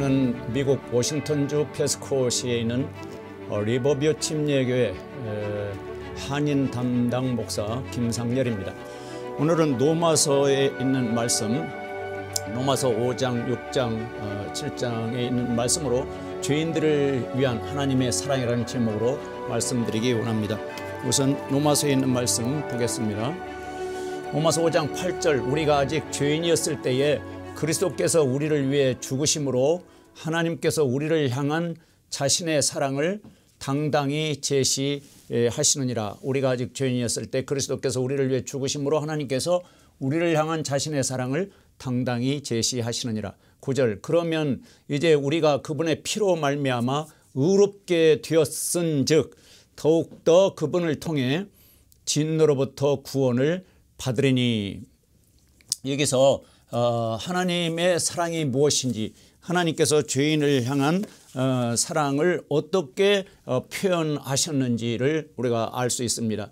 저는 미국 워싱턴주 페스코시에 있는 리버뷰 침례교회 한인 담당 목사 김상렬입니다. 오늘은 로마서에 있는 말씀, 로마서 5장, 6장, 7장에 있는 말씀으로 죄인들을 위한 하나님의 사랑이라는 제목으로 말씀드리기 원합니다. 우선 로마서에 있는 말씀 보겠습니다. 로마서 5장 8절, 우리가 아직 죄인이었을 때에 그리스도께서 우리를 위해 죽으심으로 하나님께서 우리를 향한 자신의 사랑을 당당히 제시하시느니라. 우리가 아직 죄인이었을 때 그리스도께서 우리를 위해 죽으심으로 하나님께서 우리를 향한 자신의 사랑을 당당히 제시하시느니라. 9절, 그러면 이제 우리가 그분의 피로 말미암아 의롭게 되었은즉 더욱더 그분을 통해 진노로부터 구원을 받으리니. 여기서 하나님의 사랑이 무엇인지, 하나님께서 죄인을 향한 사랑을 어떻게 표현하셨는지를 우리가 알 수 있습니다.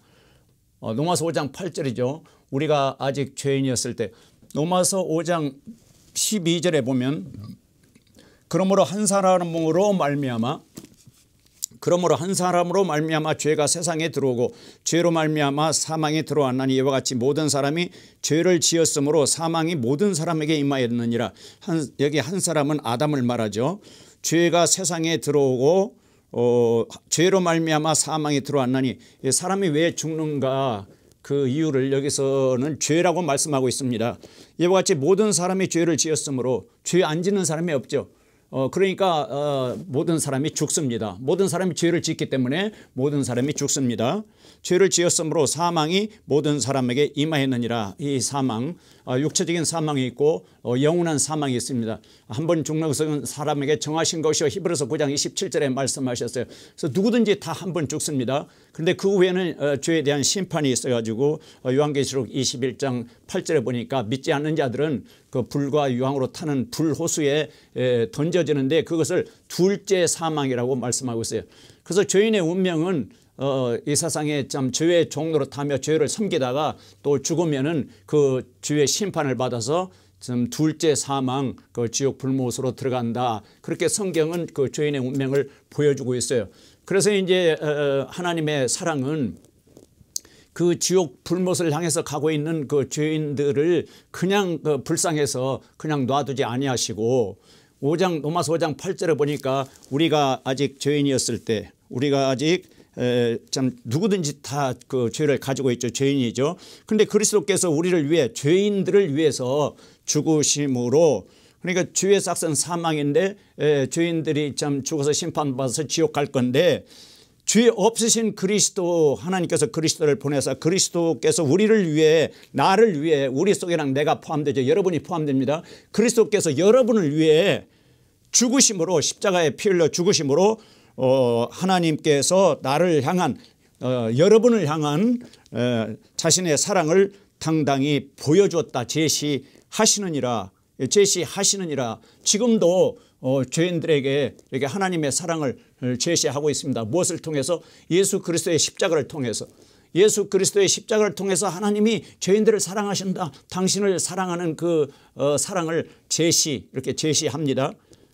로마서 5장 8절이죠. 우리가 아직 죄인이었을 때. 로마서 5장 12절에 보면 그러므로 한 사람으로 말미암아 죄가 세상에 들어오고 죄로 말미암아 사망이 들어왔나니 이와 같이 모든 사람이 죄를 지었으므로 사망이 모든 사람에게 임하였느니라. 여기 한 사람은 아담을 말하죠. 죄가 세상에 들어오고 죄로 말미암아 사망이 들어왔나니 사람이 왜 죽는가, 그 이유를 여기서는 죄라고 말씀하고 있습니다. 이와 같이 모든 사람이 죄를 지었으므로, 죄 안 짓는 사람이 없죠. 그러니까 모든 사람이 죽습니다. 모든 사람이 죄를 짓기 때문에 모든 사람이 죽습니다. 죄를 지었으므로 사망이 모든 사람에게 임하였느니라. 이 사망, 육체적인 사망이 있고 영원한 사망이 있습니다. 한 번 죽는 것은 사람에게 정하신 것이요, 히브리서 9장 27절에 말씀하셨어요. 그래서 누구든지 다 한 번 죽습니다. 그런데 그 후에는 죄에 대한 심판이 있어가지고 요한계시록 21장 8절에 보니까 믿지 않는 자들은 그 불과 유황으로 타는 불호수에 던져지는데 그것을 둘째 사망이라고 말씀하고 있어요. 그래서 죄인의 운명은 이 세상에 참 죄의 종로로 타며 죄를 섬기다가 또 죽으면은 그 죄의 심판을 받아서 좀 둘째 사망, 그 지옥 불못으로 들어간다. 그렇게 성경은 그 죄인의 운명을 보여주고 있어요. 그래서 이제 하나님의 사랑은 그 지옥 불못을 향해서 가고 있는 그 죄인들을 그냥 불쌍해서 그냥 놔두지 아니하시고, 로마서 5장 8절에 보니까 우리가 아직 죄인이었을 때, 우리가 아직 참 누구든지 다 그 죄를 가지고 있죠. 죄인이죠. 그런데 그리스도께서 우리를 위해, 죄인들을 위해서 죽으심으로, 그러니까 죄의 삭은 사망인데 죄인들이 참 죽어서 심판받아서 지옥 갈 건데, 죄 없으신 그리스도, 하나님께서 그리스도를 보내서 그리스도께서 우리를 위해, 나를 위해, 우리 속에랑 내가 포함되죠. 여러분이 포함됩니다. 그리스도께서 여러분을 위해 죽으심으로, 십자가에 피 흘려 죽으심으로 하나님께서 나를 향한, 여러분을 향한 자신의 사랑을 당당히 보여주었다, 제시하시느니라. 지금도 죄인들에게 이렇게 하나님의 사랑을 제시하고 있습니다. 무엇을 통해서? 예수 그리스도의 십자가를 통해서. 예수 그리스도의 십자가를 통해서 하나님이 죄인들을 사랑하신다, 당신을 사랑하는 그 사랑을 이렇게 제시합니다.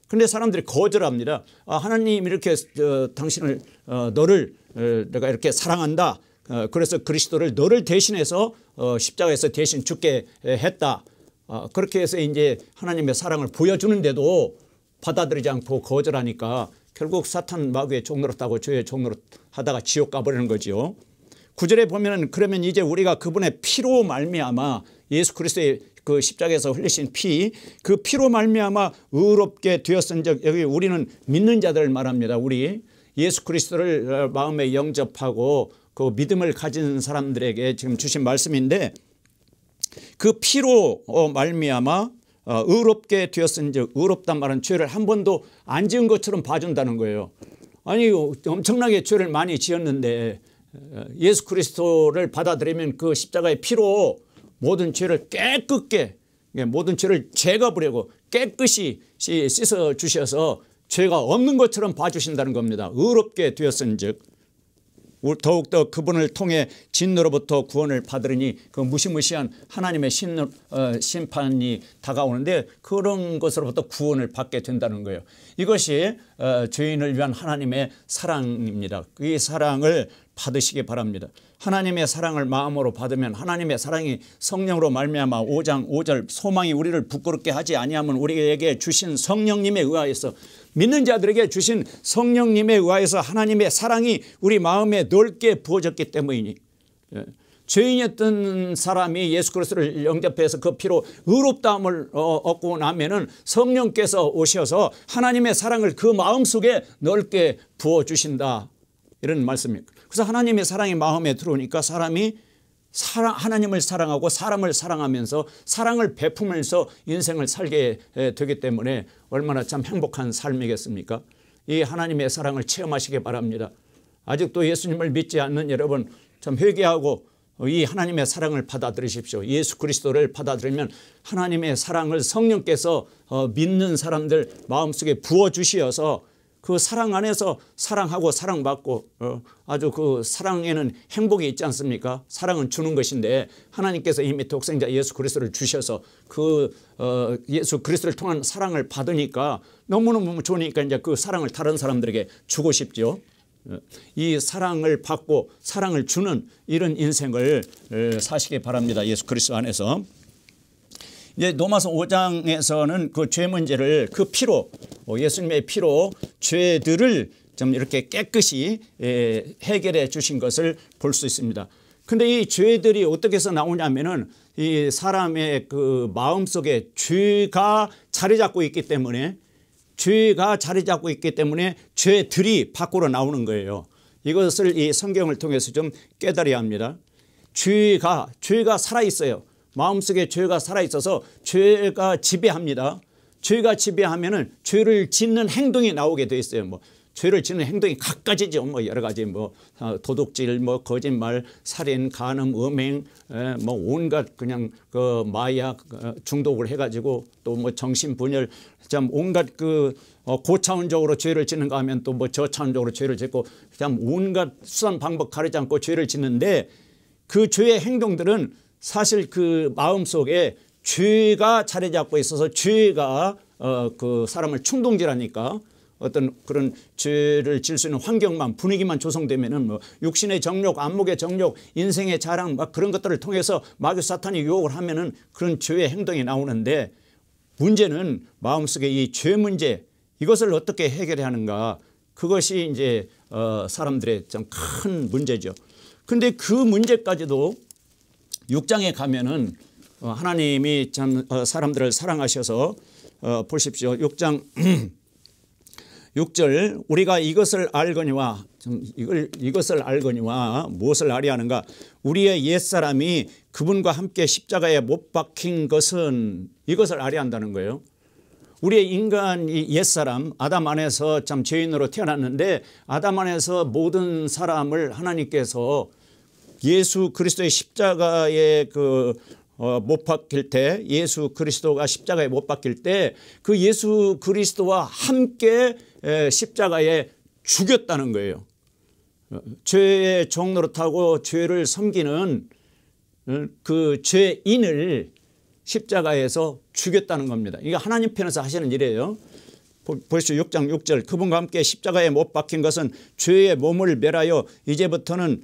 그런데 사람들이 거절합니다. 하나님 이렇게 당신을, 너를 내가 이렇게 사랑한다. 그래서 그리스도를 너를 대신해서 십자가에서 대신 죽게 했다. 그렇게 해서 이제 하나님의 사랑을 보여주는데도 받아들이지 않고 거절하니까 결국 사탄 마귀의 종노릇 하고 죄의 종노릇 하다가 지옥 가버리는 거지요. 9절에 보면은 그러면 이제 우리가 그분의 피로 말미암아, 예수 그리스도의 그 십자가에서 흘리신 피, 그 피로 말미암아 의롭게 되었은즉, 여기 우리는 믿는 자들을 말합니다. 우리 예수 그리스도를 마음에 영접하고 그 믿음을 가진 사람들에게 지금 주신 말씀인데, 그 피로 말미암아 의롭게 되었은즉, 의롭단 말은 죄를 한 번도 안 지은 것처럼 봐준다는 거예요. 아니, 엄청나게 죄를 많이 지었는데 예수 그리스도를 받아들이면 그 십자가의 피로 모든 죄를 깨끗게, 모든 죄를 제거하려고 깨끗이 씻어 주셔서 죄가 없는 것처럼 봐주신다는 겁니다. 의롭게 되었은즉. 더욱더 그분을 통해 진노로부터 구원을 받으리니 그 무시무시한 하나님의 심판이 다가오는데 그런 것으로부터 구원을 받게 된다는 거예요. 이것이 죄인을 위한 하나님의 사랑입니다. 이 사랑을 받으시기 바랍니다. 하나님의 사랑을 마음으로 받으면 하나님의 사랑이 성령으로 말미암아 5장 5절 소망이 우리를 부끄럽게 하지 아니하면 우리에게 주신 성령님에 의하여서 믿는 자들에게 주신 성령님에 의하여서 하나님의 사랑이 우리 마음에 넓게 부어졌기 때문이니 죄인이었던 사람이 예수 그리스도를 영접해서 그 피로 의롭다함을 얻고 나면은 성령께서 오셔서 하나님의 사랑을 그 마음속에 넓게 부어주신다 이런 말씀입니다. 그래서 하나님의 사랑이 마음에 들어오니까 사람이 하나님을 사랑하고 사람을 사랑하면서 사랑을 베푸면서 인생을 살게 되기 때문에 얼마나 참 행복한 삶이겠습니까? 이 하나님의 사랑을 체험하시기 바랍니다. 아직도 예수님을 믿지 않는 여러분 참 회개하고 이 하나님의 사랑을 받아들이십시오. 예수 그리스도를 받아들이면 하나님의 사랑을 성령께서 믿는 사람들 마음속에 부어주시어서 그 사랑 안에서 사랑하고 사랑받고 아주 그 사랑에는 행복이 있지 않습니까? 사랑은 주는 것인데 하나님께서 이미 독생자 예수 그리스도를 주셔서 그 예수 그리스도를 통한 사랑을 받으니까 너무너무 좋으니까 이제 그 사랑을 다른 사람들에게 주고 싶죠. 이 사랑을 받고 사랑을 주는 이런 인생을 사시기 바랍니다. 예수 그리스도 안에서. 이제 로마서 5장에서는 그 죄 문제를 그 피로 예수님의 피로 죄들을 좀 이렇게 깨끗이 해결해 주신 것을 볼 수 있습니다. 근데 이 죄들이 어떻게 해서 나오냐면은 이 사람의 그 마음속에 죄가 자리 잡고 있기 때문에 죄들이 밖으로 나오는 거예요. 이것을 이 성경을 통해서 좀 깨달아야 합니다. 죄가 살아 있어요. 마음속에 죄가 살아있어서 죄가 지배합니다. 죄가 지배하면은 죄를 짓는 행동이 나오게 돼 있어요. 뭐 죄를 짓는 행동이 갖가지죠. 뭐 여러 가지 뭐 도둑질, 뭐 거짓말, 살인, 간음, 음행, 뭐 온갖 그냥 그 마약 중독을 해가지고 또 뭐 정신분열, 참 온갖 그 고차원적으로 죄를 짓는가 하면 또 뭐 저차원적으로 죄를 짓고 참 온갖 수단 방법 가리지 않고 죄를 짓는데 그 죄의 행동들은 사실 그 마음속에 죄가 자리 잡고 있어서 죄가 그 사람을 충동질하니까 어떤 그런 죄를 질 수 있는 환경만 분위기만 조성되면은 뭐 육신의 정욕, 안목의 정욕, 인생의 자랑 막 그런 것들을 통해서 마귀 사탄이 유혹을 하면은 그런 죄의 행동이 나오는데 문제는 마음속에 이 죄 문제 이것을 어떻게 해결해야 하는가 그것이 이제 사람들의 좀 큰 문제죠. 그런데 그 문제까지도 6장에 가면은 하나님이 참 사람들을 사랑하셔서 보십시오. 6장 6절 우리가 이것을 알거니와 이것을 알거니와 무엇을 아리하는가 우리의 옛사람이 그분과 함께 십자가에 못 박힌 것은 이것을 아리한다는 거예요. 우리의 인간 옛사람 아담 안에서 참 죄인으로 태어났는데 아담 안에서 모든 사람을 하나님께서 예수 그리스도의 십자가에 못 박힐 때 예수 그리스도가 십자가에 못 박힐 때 그 예수 그리스도와 함께 십자가에 죽였다는 거예요. 죄의 종노릇하고 죄를 섬기는 그 죄인을 십자가에서 죽였다는 겁니다. 이게 하나님 편에서 하시는 일이에요. 보시죠. 6장 6절 그분과 함께 십자가에 못 박힌 것은 죄의 몸을 멸하여 이제부터는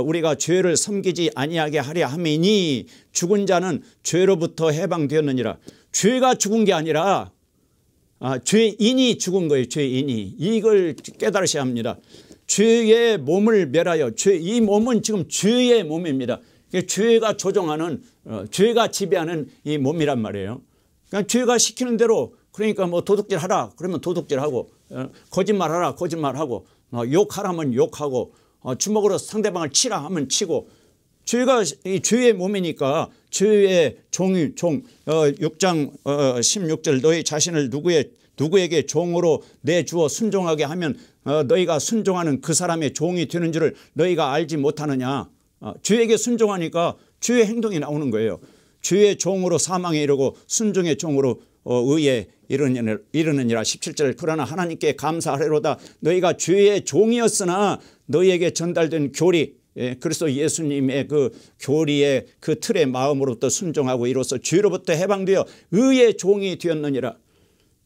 우리가 죄를 섬기지 아니하게 하려 함이니 죽은 자는 죄로부터 해방되었느니라. 죄가 죽은 게 아니라 죄인이 죽은 거예요. 죄인이. 이걸 깨달으셔야 합니다. 죄의 몸을 멸하여 이 몸은 지금 죄의 몸입니다. 죄가 조종하는 죄가 지배하는 이 몸이란 말이에요. 그러니까 죄가 시키는 대로 그러니까 뭐 도둑질 하라 그러면 도둑질하고 거짓말하라 거짓말하고 욕하라면 욕하고 주먹으로 상대방을 치라 하면 치고 죄가 이 죄의 몸이니까 죄의 종 6장 16절 너희 자신을 누구에게 종으로 내주어 순종하게 하면 너희가 순종하는 그 사람의 종이 되는 줄을 너희가 알지 못하느냐. 죄에게 순종하니까 죄의 행동이 나오는 거예요. 죄의 종으로 사망에 이르고 순종의 종으로 의에 이르느니라. 17절 그러나 하나님께 감사하리로다. 너희가 죄의 종이었으나 너희에게 전달된 교리 그리스도 예수님의 그 교리의 그 틀의 마음으로부터 순종하고 이로써 죄로부터 해방되어 의의 종이 되었느니라.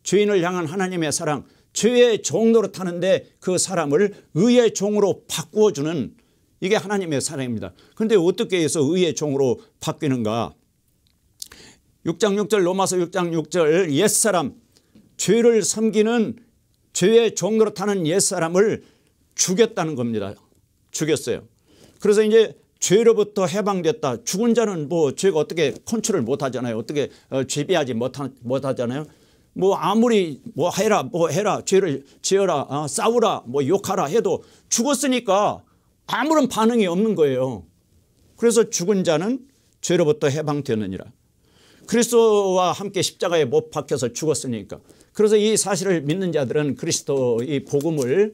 죄인을 향한 하나님의 사랑, 죄의 종 노릇하는데 그 사람을 의의 종으로 바꾸어주는 이게 하나님의 사랑입니다. 그런데 어떻게 해서 의의 종으로 바뀌는가? 6장 6절 로마서 6장 6절 옛사람 죄를 섬기는 죄의 종 노릇하는 옛사람을 죽였다는 겁니다. 죽였어요. 그래서 이제 죄로부터 해방됐다. 죽은 자는 뭐 죄가 어떻게 컨트롤 못 하잖아요. 어떻게 지배하지 못 하잖아요. 뭐 아무리 뭐 해라 죄를 지어라 싸우라 뭐 욕하라 해도 죽었으니까 아무런 반응이 없는 거예요. 그래서 죽은 자는 죄로부터 해방되느니라. 그리스도와 함께 십자가에 못 박혀서 죽었으니까. 그래서 이 사실을 믿는 자들은 그리스도 이 복음을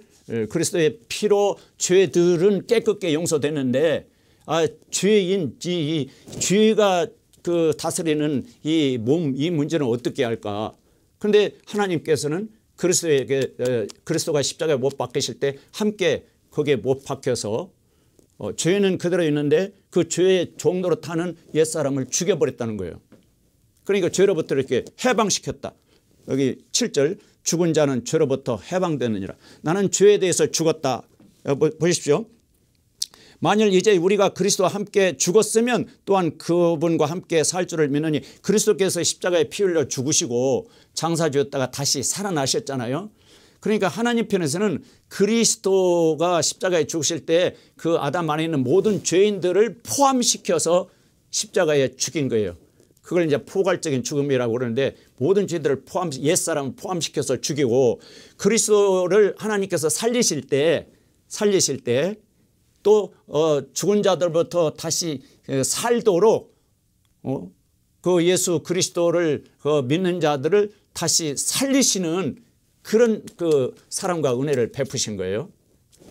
그리스도의 피로 죄들은 깨끗게 용서되는데 죄인 이 죄가 그 다스리는 이 몸 이 문제는 어떻게 할까? 그런데 하나님께서는 그리스도가 십자가에 못 박히실 때 함께 거기에 못 박혀서 죄는 그대로 있는데 그 죄의 종로로 타는 옛사람을 죽여버렸다는 거예요. 그러니까 죄로부터 이렇게 해방시켰다. 여기 7절 죽은 자는 죄로부터 해방되느니라. 나는 죄에 대해서 죽었다. 보십시오. 만일 이제 우리가 그리스도와 함께 죽었으면 또한 그분과 함께 살 줄을 믿으니 그리스도께서 십자가에 피 흘려 죽으시고 장사주였다가 다시 살아나셨잖아요. 그러니까 하나님 편에서는 그리스도가 십자가에 죽으실 때 그 아담 안에 있는 모든 죄인들을 포함시켜서 십자가에 죽인 거예요. 그걸 이제 포괄적인 죽음이라고 그러는데 모든 죄들을 옛사람을 포함시켜서 죽이고 그리스도를 하나님께서 살리실 때 또 죽은 자들부터 다시 살도록 그 예수 그리스도를 믿는 자들을 다시 살리시는 그런 그 사랑과 은혜를 베푸신 거예요.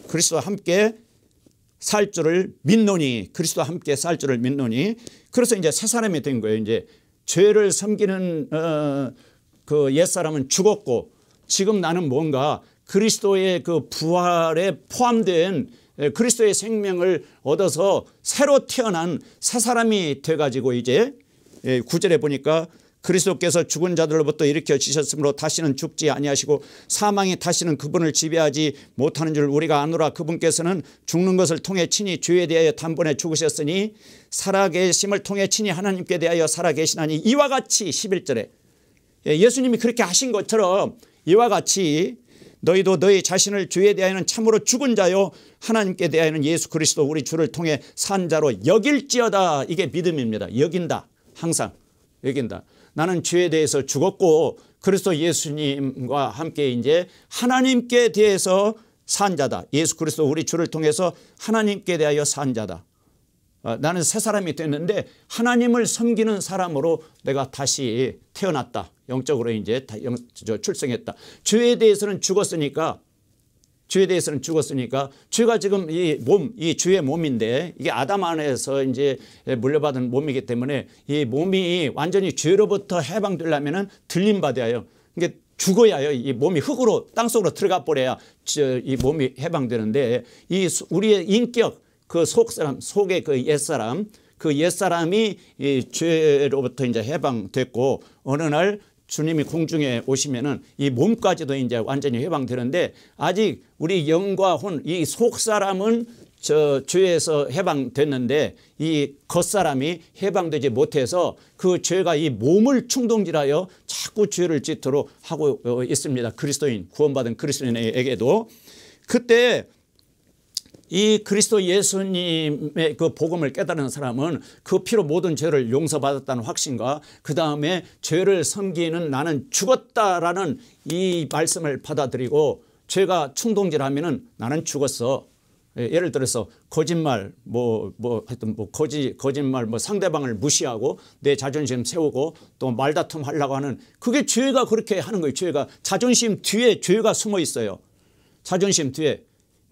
그리스도와 함께 살 줄을 믿노니 그리스도와 함께 살 줄을 믿노니 그래서 이제 새 사람이 된 거예요. 이제 죄를 섬기는 그 옛사람은 죽었고 지금 나는 뭔가 그리스도의 그 부활에 포함된 그리스도의 생명을 얻어서 새로 태어난 새 사람이 돼가지고 이제 9절에 보니까 그리스도께서 죽은 자들로부터 일으켜 지셨으므로 다시는 죽지 아니하시고 사망이 다시는 그분을 지배하지 못하는 줄 우리가 아노라. 그분께서는 죽는 것을 통해 친히 죄에 대하여 단번에 죽으셨으니 살아계심을 통해 친히 하나님께 대하여 살아계시나니 이와 같이 11절에 예수님이 그렇게 하신 것처럼 이와 같이 너희도 너희 자신을 죄에 대하여는 참으로 죽은 자요 하나님께 대하여는 예수 그리스도 우리 주를 통해 산 자로 여길지어다. 이게 믿음입니다. 여긴다. 항상 여긴다. 나는 죄에 대해서 죽었고 그리스도 예수님과 함께 이제 하나님께 대해서 산 자다. 예수 그리스도 우리 주를 통해서 하나님께 대하여 산 자다. 나는 새 사람이 됐는데 하나님을 섬기는 사람으로 내가 다시 태어났다. 영적으로 이제 출생했다. 죄에 대해서는 죽었으니까 죄가 지금 이 죄의 몸인데 이게 아담 안에서 이제 물려받은 몸이기 때문에 이 몸이 완전히 죄로부터 해방되려면은 들림받아야 해요. 그러니까 죽어야요. 이 몸이 흙으로 땅속으로 들어가 버려야 이 몸이 해방되는데 이 우리의 인격 그 속사람 속의 그 옛사람이 이 죄로부터 이제 해방됐고 어느 날 주님이 공중에 오시면은 이 몸까지도 이제 완전히 해방되는데 아직 우리 영과 혼 이 속사람은 저 죄에서 해방됐는데 이 겉사람이 해방되지 못해서 그 죄가 이 몸을 충동질하여 자꾸 죄를 짓도록 하고 있습니다. 그리스도인 구원받은 그리스도인에게도 그때 이 그리스도 예수님의 그 복음을 깨달은 사람은 그 피로 모든 죄를 용서받았다는 확신과 그 다음에 죄를 섬기는 나는 죽었다라는 이 말씀을 받아들이고 죄가 충동질하면은 나는 죽었어. 예를 들어서 거짓말 하여튼 거짓말 상대방을 무시하고 내 자존심 세우고 또 말다툼 하려고 하는 그게 죄가 그렇게 하는 거예요. 죄가 자존심 뒤에 죄가 숨어 있어요. 자존심 뒤에.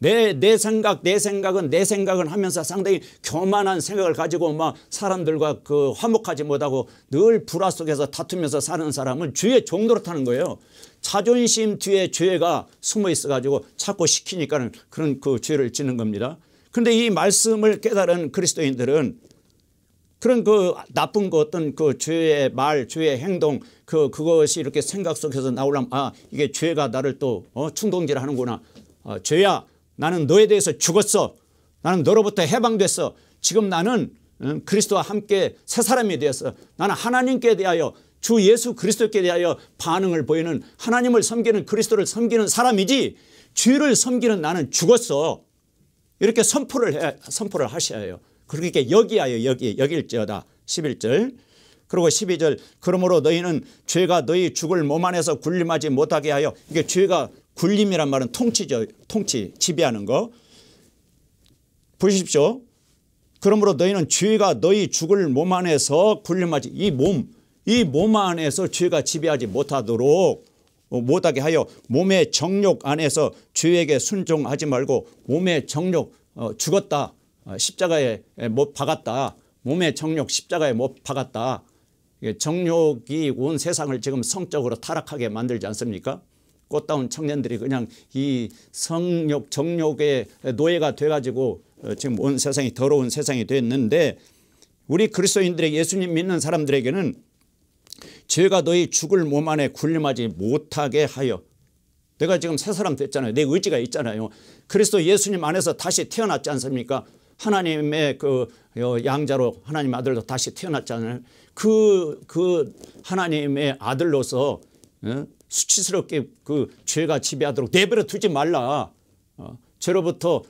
내 생각은 하면서 상당히 교만한 생각을 가지고 막 사람들과 그 화목하지 못하고 늘 불화 속에서 다투면서 사는 사람은 죄의 종로로 타는 거예요. 자존심 뒤에 죄가 숨어 있어 가지고 자꾸 시키니까는 그런 그 죄를 짓는 겁니다. 그런데 이 말씀을 깨달은 그리스도인들은 그런 그 나쁜 거 어떤 그 죄의 말, 죄의 행동 그것이 이렇게 생각 속에서 나오려면 이게 죄가 나를 또 충동질 하는구나. 죄야, 나는 너에 대해서 죽었어. 나는 너로부터 해방됐어. 지금 나는 그리스도와 함께 새 사람이 되었어. 나는 하나님께 대하여 주 예수 그리스도께 대하여 반응을 보이는 하나님을 섬기는 그리스도를 섬기는 사람이지 죄를 섬기는 나는 죽었어. 이렇게 선포를 하셔야 해요. 그렇게 여길지어다. 11절. 그리고 12절. 그러므로 너희는 죄가 너희 죽을 몸 안에서 군림하지 못하게 하여, 이게 죄가 군림이란 말은 통치죠. 통치, 지배하는 거. 보십시오. 그러므로 너희는 죄가 너희 죽을 몸 안에서 군림하지, 이 몸 안에서 죄가 지배하지 못하게 하여 몸의 정욕 안에서 죄에게 순종하지 말고. 몸의 정욕, 죽었다. 십자가에 못 박았다. 몸의 정욕 십자가에 못 박았다. 정욕이 온 세상을 지금 성적으로 타락하게 만들지 않습니까? 꽃다운 청년들이 그냥 이 성욕, 정욕의 노예가 돼가지고 지금 온 세상이 더러운 세상이 됐는데, 우리 그리스도인들의 예수님 믿는 사람들에게는 죄가 너희 죽을 몸 안에 군림하지 못하게 하여. 내가 지금 새 사람 됐잖아요. 내 의지가 있잖아요. 그리스도 예수님 안에서 다시 태어났지 않습니까? 하나님의 그 양자로 하나님 아들로 다시 태어났잖아요. 그 하나님의 아들로서 수치스럽게 그 죄가 지배하도록 내버려 두지 말라. 죄로부터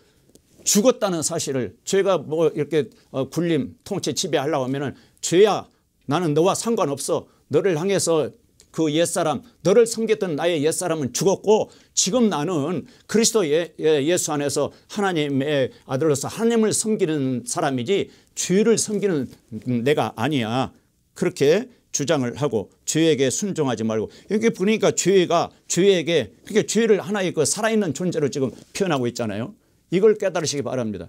죽었다는 사실을, 죄가 뭐 이렇게 군림, 통치, 지배하려고 하면은, 죄야, 나는 너와 상관없어. 너를 향해서 그 옛사람, 너를 섬겼던 나의 옛사람은 죽었고 지금 나는 그리스도 예수 안에서 하나님의 아들로서 하나님을 섬기는 사람이지 죄를 섬기는 내가 아니야. 그렇게 주장을 하고 죄에게 순종하지 말고. 여기 보니까 죄에게, 그러니까 죄를 하나의 그 살아있는 존재로 지금 표현하고 있잖아요. 이걸 깨달으시기 바랍니다.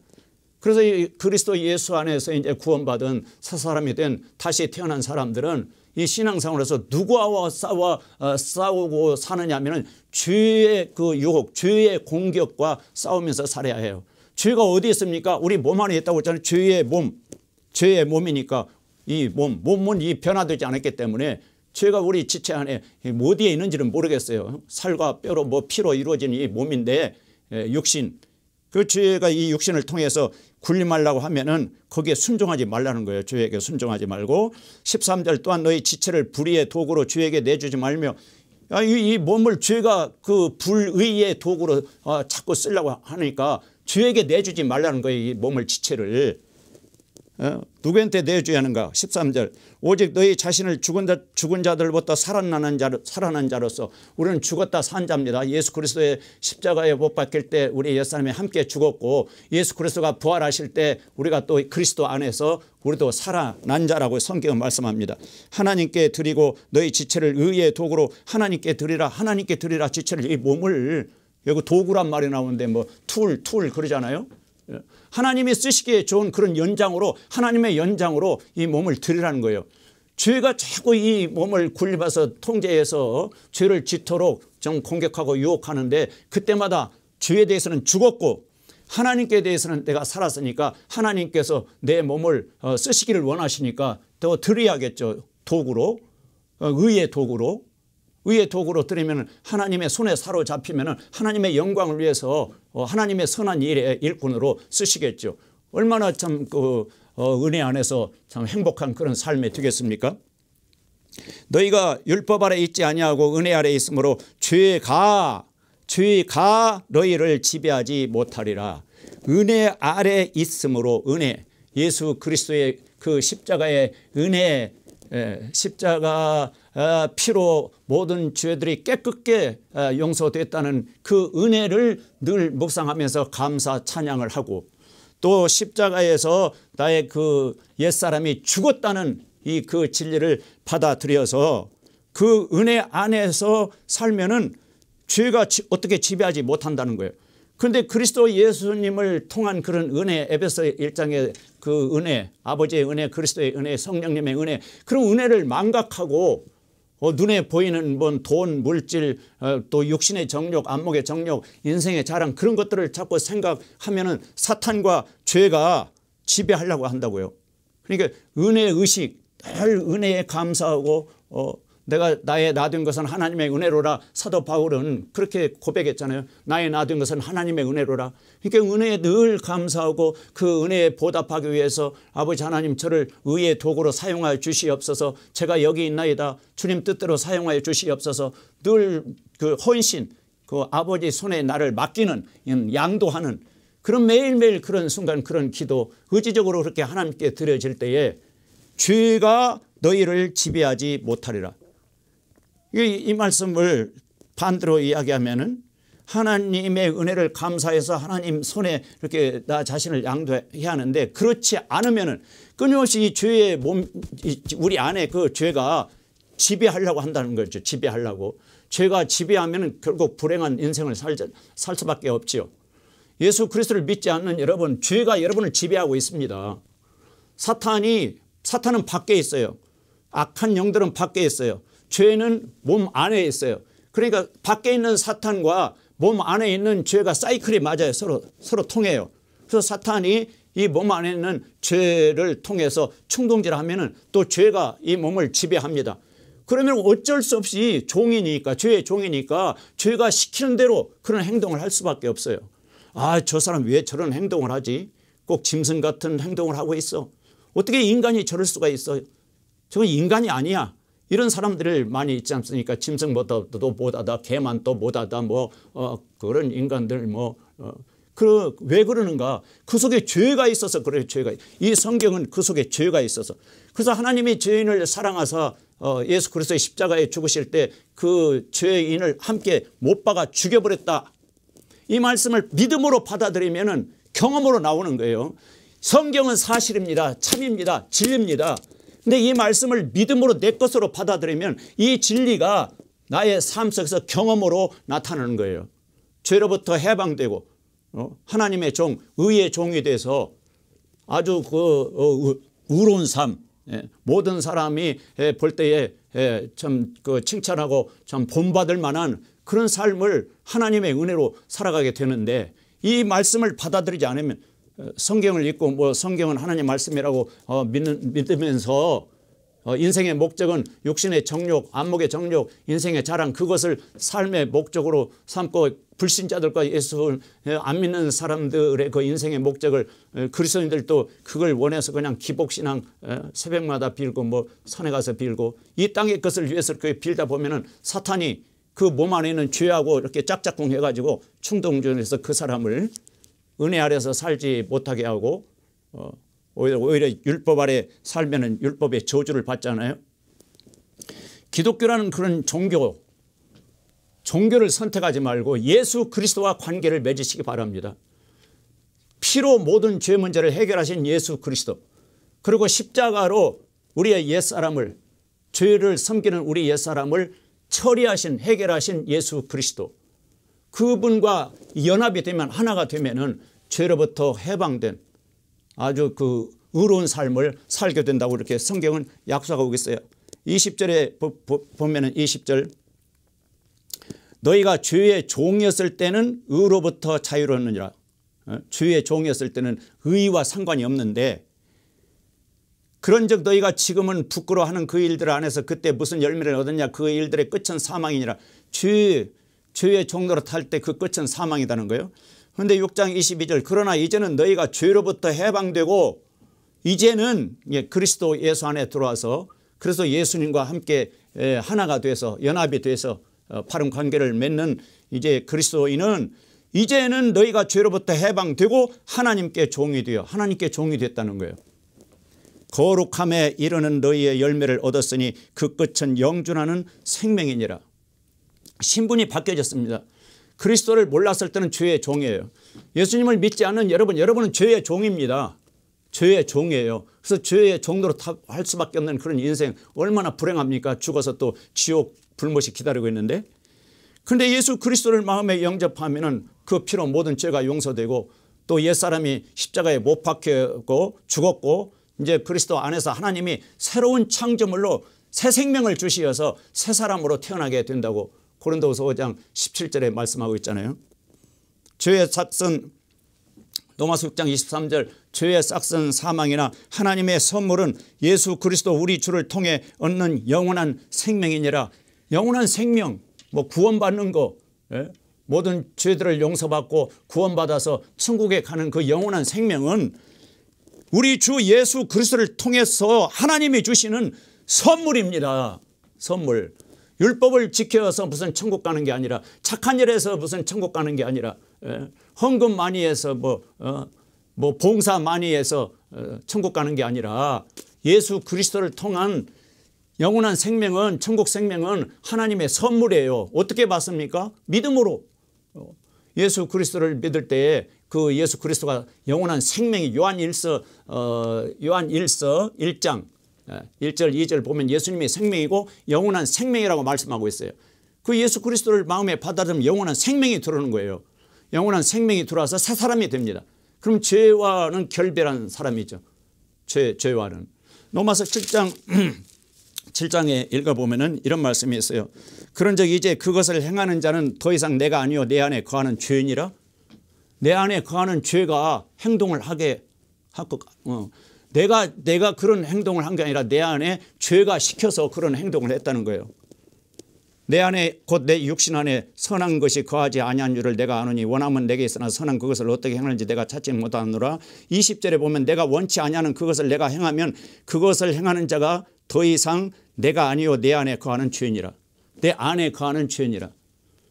그래서 이 그리스도 예수 안에서 이제 구원받은 새 사람이 된 다시 태어난 사람들은 이 신앙생활에서 누구와 싸우고 사느냐 하면은 죄의 그 유혹, 죄의 공격과 싸우면서 살아야 해요. 죄가 어디 있습니까? 우리 몸 안에 있다고 했잖아요. 죄의 몸이니까 이 몸은 이 변화되지 않았기 때문에 죄가 우리 지체 안에 어디에 있는지는 모르겠어요. 살과 뼈로 피로 이루어진 이 몸인데, 육신, 그 죄가 이 육신을 통해서 군림하려고 하면은 거기에 순종하지 말라는 거예요. 죄에게 순종하지 말고. 13절 또한 너희 지체를 불의의 도구로 죄에게 내주지 말며. 이 몸을 죄가 그 불의의 도구로 자꾸 쓰려고 하니까 죄에게 내주지 말라는 거예요. 이 몸을 지체를. 누구한테 내줘야 하는가? 13절. 오직 너희 자신을 죽은 자들부터 살아난 자로서. 우리는 죽었다 산 자입니다. 예수 그리스도의 십자가에 못 박힐 때 우리 옛사람이 함께 죽었고, 예수 그리스도가 부활하실 때 우리가 또 그리스도 안에서 우리도 살아난 자라고 성경은 말씀합니다. 하나님께 드리고 너희 지체를 의의 도구로 하나님께 드리라. 하나님께 드리라. 지체를, 이 몸을, 여기 도구란 말이 나오는데 툴 그러잖아요. 하나님이 쓰시기에 좋은 그런 연장으로, 하나님의 연장으로 이 몸을 드리라는 거예요. 죄가 자꾸 이 몸을 굴려서 통제해서 죄를 짓도록 좀 공격하고 유혹하는데, 그때마다 죄에 대해서는 죽었고 하나님께 대해서는 내가 살았으니까 하나님께서 내 몸을 쓰시기를 원하시니까 더 드려야겠죠. 도구로, 의의 도구로 드리면 하나님의 손에 사로잡히면 하나님의 영광을 위해서 하나님의 선한 일의 일꾼으로 쓰시겠죠. 얼마나 참 은혜 안에서 참 행복한 그런 삶이 되겠습니까? 너희가 율법 아래 있지 아니하고 은혜 아래 있으므로 죄가 너희를 지배하지 못하리라. 은혜 아래 있으므로, 은혜, 예수 그리스도의 그 십자가의 은혜, 십자가 피로 모든 죄들이 깨끗게 용서됐다는 그 은혜를 늘 묵상하면서 감사 찬양을 하고, 또 십자가에서 나의 그 옛사람이 죽었다는 이 그 진리를 받아들여서 그 은혜 안에서 살면은 죄가 어떻게 지배하지 못한다는 거예요. 그런데 그리스도 예수님을 통한 그런 은혜, 에베소 1장의 그 은혜, 아버지의 은혜, 그리스도의 은혜, 성령님의 은혜, 그런 은혜를 망각하고 눈에 보이는 돈, 물질, 또 육신의 정욕, 안목의 정욕, 인생의 자랑, 그런 것들을 자꾸 생각하면은 사탄과 죄가 지배하려고 한다고요. 그러니까 은혜의 의식, 늘 은혜에 감사하고 내가 나의 나된 것은 하나님의 은혜로라. 사도 바울은 그렇게 고백했잖아요. 나의 나된 것은 하나님의 은혜로라. 그러니까 은혜에 늘 감사하고 그 은혜에 보답하기 위해서 아버지 하나님 저를 의의 도구로 사용하여 주시옵소서. 제가 여기 있나이다. 주님 뜻대로 사용하여 주시옵소서. 늘 그 헌신, 그 아버지 손에 나를 맡기는, 양도하는 그런 매일매일 그런 순간, 그런 기도, 의지적으로 그렇게 하나님께 드려질 때에 죄가 너희를 지배하지 못하리라. 이 말씀을 반대로 이야기하면은 하나님의 은혜를 감사해서 하나님 손에 이렇게 나 자신을 양도해야 하는데, 그렇지 않으면은 끊임없이 이 죄의 우리 안에 그 죄가 지배하려고 한다는 거죠. 지배하려고. 죄가 지배하면은 결국 불행한 인생을 살 수밖에 없지요. 예수 그리스도를 믿지 않는 여러분, 죄가 여러분을 지배하고 있습니다. 사탄은 밖에 있어요. 악한 영들은 밖에 있어요. 죄는 몸 안에 있어요. 그러니까 밖에 있는 사탄과 몸 안에 있는 죄가 사이클이 맞아요. 서로 통해요. 그래서 사탄이 이 몸 안에 있는 죄를 통해서 충동질을 하면은 또 죄가 이 몸을 지배합니다. 그러면 어쩔 수 없이 종이니까, 죄의 종이니까 죄가 시키는 대로 그런 행동을 할 수밖에 없어요. 아, 저 사람 왜 저런 행동을 하지? 꼭 짐승 같은 행동을 하고 있어. 어떻게 인간이 저럴 수가 있어? 저건 인간이 아니야. 이런 사람들을 많이 있지 않습니까? 짐승보다도 못하다, 개만 또 못하다, 그런 인간들 왜 그러는가? 그 속에 죄가 있어서 그래요. 죄가. 이 성경은 그 속에 죄가 있어서. 그래서 하나님이 죄인을 사랑하사 예수 그리스도의 십자가에 죽으실 때 그 죄인을 함께 못 박아 죽여버렸다. 이 말씀을 믿음으로 받아들이면은 경험으로 나오는 거예요. 성경은 사실입니다. 참입니다. 진리입니다. 근데 이 말씀을 믿음으로 내 것으로 받아들이면 이 진리가 나의 삶 속에서 경험으로 나타나는 거예요. 죄로부터 해방되고 하나님의 종, 의의 종이 돼서 아주 의로운 삶, 모든 사람이 볼 때에 참 칭찬하고 참 본받을 만한 그런 삶을 하나님의 은혜로 살아가게 되는데, 이 말씀을 받아들이지 않으면 성경을 읽고 성경은 하나님 말씀이라고 믿으면서 인생의 목적은 육신의 정욕, 안목의 정욕, 인생의 자랑, 그것을 삶의 목적으로 삼고 불신자들과 예수 안 믿는 사람들의 그 인생의 목적을, 그리스도인들도 그걸 원해서 그냥 기복신앙 새벽마다 빌고 산에 가서 빌고 이 땅의 것을 위해서 그렇게 빌다 보면은 사탄이 그 몸 안에 있는 죄하고 이렇게 짝짝꿍 해가지고 충동전에서 그 사람을 은혜 아래서 살지 못하게 하고 오히려 율법 아래 살면은 율법의 저주를 받잖아요. 기독교라는 그런 종교를 선택하지 말고 예수 그리스도와 관계를 맺으시기 바랍니다. 피로 모든 죄 문제를 해결하신 예수 그리스도, 그리고 십자가로 우리의 옛사람을, 죄를 섬기는 우리 옛사람을 처리하신, 해결하신 예수 그리스도, 그분과 연합이 되면, 하나가 되면은 죄로부터 해방된 아주 그 의로운 삶을 살게 된다고 이렇게 성경은 약속하고 있어요. 20절에 보면은 20절, 너희가 죄의 종이었을 때는 의로부터 자유로웠느니라. 죄의 종이었을 때는 의와 상관이 없는데, 그런즉 너희가 지금은 부끄러워하는 그 일들 안에서 그때 무슨 열매를 얻었냐? 그 일들의 끝은 사망이니라. 죄의 종로로 탈 때 그 끝은 사망이라는 거예요. 그런데 6장 22절, 그러나 이제는 너희가 죄로부터 해방되고 이제는 그리스도 예수 안에 들어와서 그래서 예수님과 함께 하나가 돼서 연합이 돼서 바른 관계를 맺는 이제 그리스도인은 이제는 너희가 죄로부터 해방되고 하나님께 종이 되어, 하나님께 종이 됐다는 거예요. 거룩함에 이르는 너희의 열매를 얻었으니 그 끝은 영존하는 생명이니라. 신분이 바뀌어졌습니다. 그리스도를 몰랐을 때는 죄의 종이에요. 예수님을 믿지 않는 여러분은 죄의 종입니다. 죄의 종이에요. 그래서 죄의 종로로 할 수밖에 없는 그런 인생, 얼마나 불행합니까? 죽어서 또 지옥 불못이 기다리고 있는데, 그런데 예수 그리스도를 마음에 영접하면은 그 피로 모든 죄가 용서되고 또 옛사람이 십자가에 못 박히고 죽었고 이제 그리스도 안에서 하나님이 새로운 창조물로 새 생명을 주시어서 새 사람으로 태어나게 된다고 고린도후서 5장 17절에 말씀하고 있잖아요. 죄의 삭선 로마서 6장 23절 죄의 싹슨 사망이나 하나님의 선물은 예수 그리스도 우리 주를 통해 얻는 영원한 생명이니라. 영원한 생명, 뭐 구원받는 거, 모든 죄들을 용서받고 구원받아서 천국에 가는 그 영원한 생명은 우리 주 예수 그리스도를 통해서 하나님이 주시는 선물입니다. 선물. 율법을 지켜서 무슨 천국 가는 게 아니라, 착한 일에서 무슨 천국 가는 게 아니라, 헌금 많이 해서 뭐 봉사 많이 해서 천국 가는 게 아니라 예수 그리스도를 통한 영원한 생명은, 천국 생명은 하나님의 선물이에요. 어떻게 받습니까? 믿음으로. 예수 그리스도를 믿을 때에 그 예수 그리스도가 영원한 생명이 요한일서 1장 1절 2절 보면 예수님이 생명이고 영원한 생명이라고 말씀하고 있어요. 그 예수 그리스도를 마음에 받아들이면 영원한 생명이 들어오는 거예요. 영원한 생명이 들어와서 새 사람이 됩니다. 그럼 죄와는 결별한 사람이죠. 죄와는. 로마서 7장에 읽어보면 이런 말씀이 있어요. 그런즉 이제 그것을 행하는 자는 더 이상 내가 아니요 내 안에 거하는 죄니라. 내 안에 거하는 죄가 행동을 하게 하고 내가 그런 행동을 한 게 아니라 내 안에 죄가 시켜서 그런 행동을 했다는 거예요. 내 안에 곧 내 육신 안에 선한 것이 거하지 아니한 줄을 내가 아노니 원함은 내게 있으나 선한 그것을 어떻게 행하는지 내가 찾지 못하노라. 20절에 보면 내가 원치 아니하는 그것을 내가 행하면 그것을 행하는 자가 더 이상 내가 아니요 내 안에 거하는 죄니라. 내 안에 거하는 죄니라.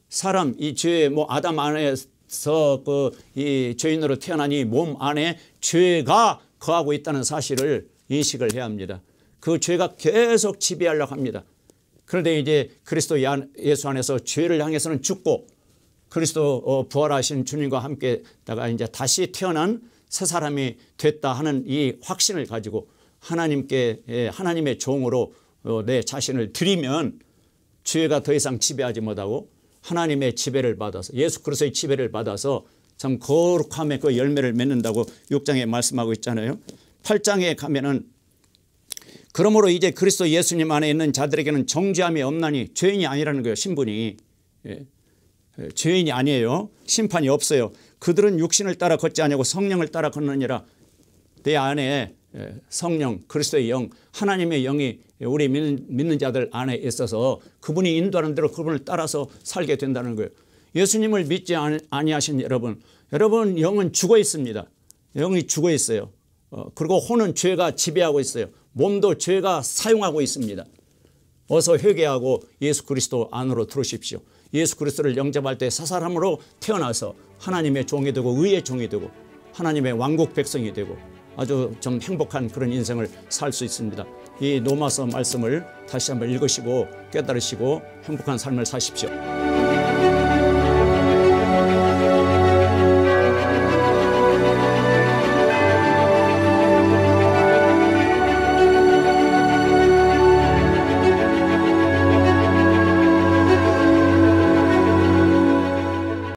사람 이 죄 아담 안에서 이 죄인으로 태어난 이 몸 안에 죄가 거하고 있다는 사실을 인식을 해야 합니다. 그 죄가 계속 지배하려고 합니다. 그런데 이제 그리스도 예수 안에서 죄를 향해서는 죽고 그리스도 부활하신 주님과 함께다가 이제 다시 태어난 새 사람이 됐다 하는 이 확신을 가지고 하나님께 하나님의 종으로 내 자신을 드리면 죄가 더 이상 지배하지 못하고 하나님의 지배를 받아서 예수 그리스도의 지배를 받아서 참 거룩함의 그 열매를 맺는다고 6장에 말씀하고 있잖아요. 8장에 가면은 그러므로 이제 그리스도 예수님 안에 있는 자들에게는 정죄함이 없나니 죄인이 아니라는 거예요. 신분이. 죄인이 아니에요. 심판이 없어요. 그들은 육신을 따라 걷지 아니하고 성령을 따라 걷느니라. 내 안에 성령 그리스도의 영 하나님의 영이 우리 믿는 자들 안에 있어서 그분이 인도하는 대로 그분을 따라서 살게 된다는 거예요. 예수님을 믿지 아니하신 여러분 영은 죽어 있습니다. 영이 죽어 있어요. 그리고 혼은 죄가 지배하고 있어요. 몸도 죄가 사용하고 있습니다. 어서 회개하고 예수 그리스도 안으로 들어오십시오. 예수 그리스도를 영접할 때 새 사람으로 태어나서 하나님의 종이 되고 의의 종이 되고 하나님의 왕국 백성이 되고 아주 좀 행복한 그런 인생을 살 수 있습니다. 이 로마서 말씀을 다시 한번 읽으시고 깨달으시고 행복한 삶을 사십시오.